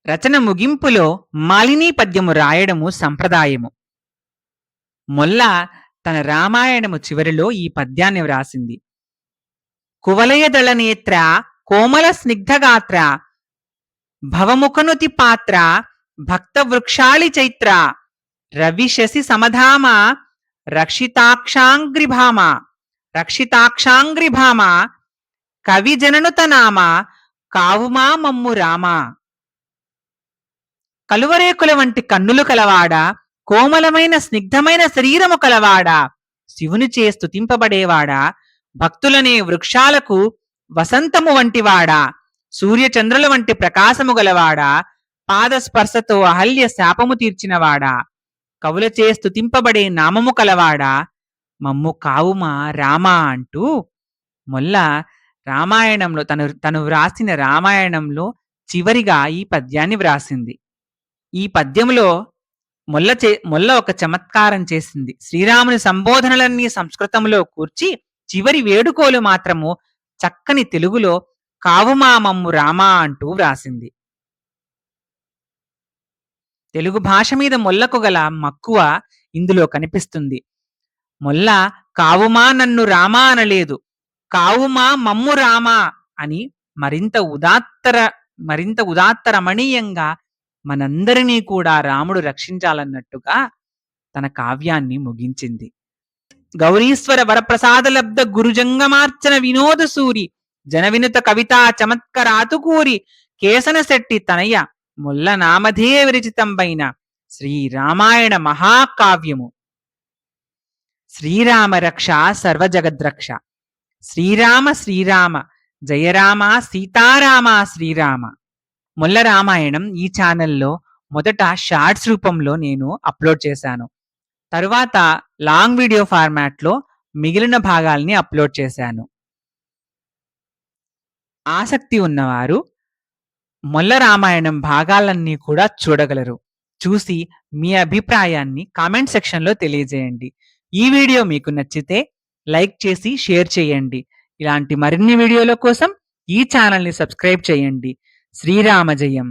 రచన ముగింపులో మాలినీ పద్యము రాయడము సంప్రదాయము. మొల్ల తన రామాయణము చివరిలో ఈ పద్యాన్ని వ్రాసింది. కువలయదళ నేత్ర కోమల స్నిగ్ధగాత్ర భవముఖనుతి పాత్ర భక్త వృక్షాళి చైత్ర రవిశసి సమధామ రక్షితాక్షాంగ్రిభామ రక్షితాక్షాంగ్రిభామ కవి జననుతనామ కావుమా మమ్ము రామా. కలువరేకుల వంటి కన్నులు కలవాడా, కోమలమైన స్నిగ్ధమైన శరీరము కలవాడా, శివునిచే స్తుతింపబడేవాడా, భక్తులనే వృక్షాలకు వసంతము వంటివాడా, సూర్యచంద్రుల వంటి ప్రకాశము గలవాడా, పాదస్పర్శతో అహల్య శాపము తీర్చినవాడా, కవులచే స్తుతింపబడే నామము కలవాడా, మమ్ము కావుమా రామా అంటూ మొల్ల రామాయణంలో తను వ్రాసిన రామాయణంలో చివరిగా ఈ పద్యాన్ని వ్రాసింది. ఈ పద్యములో మొల్ల ఒక చమత్కారం చేసింది. శ్రీరాముని సంబోధనలన్నీ సంస్కృతంలో కూర్చి చివరి వేడుకోలు మాత్రము చక్కని తెలుగులో కావుమా మమ్ము రామా అంటూ వ్రాసింది. తెలుగు భాష మీద మొల్లకు గల మక్కువ ఇందులో కనిపిస్తుంది. మొల్ల కావుమా నన్ను రామా అనలేదు, కావుమా మమ్ము రామా అని మరింత ఉదాత్తరమణీయంగా మనందరినీ కూడా రాముడు రక్షించాలన్నట్టుగా తన కావ్యాన్ని ముగించింది. గౌరీశ్వర వరప్రసాదలబ్ధ గురుజంగమార్చన వినోద సూరి జనవినుత కవితా చమత్కరాతుకూరి కేసన శెట్టి తనయ మొల్ల నామధేయ విరచితంబైన శ్రీరామాయణ మహాకావ్యము. శ్రీరామ రక్ష సర్వజగద్రక్ష. శ్రీరామ శ్రీరామ జయరామ సీతారామ శ్రీరామ. మొల్ల రామాయణం ఈ ఛానల్లో మొదట షార్ట్స్ రూపంలో నేను అప్లోడ్ చేశాను. తరువాత లాంగ్ వీడియో ఫార్మాట్లో మిగిలిన భాగాల్ని అప్లోడ్ చేశాను. ఆసక్తి ఉన్నవారు మొల్ల రామాయణం భాగాలన్నీ కూడా చూడగలరు. చూసి మీ అభిప్రాయాన్ని కామెంట్ సెక్షన్లో తెలియజేయండి. ఈ వీడియో మీకు నచ్చితే లైక్ చేసి షేర్ చేయండి. ఇలాంటి మరిన్ని వీడియోల కోసం ఈ ఛానల్ని సబ్స్క్రైబ్ చేయండి. శ్రీరామ జయం.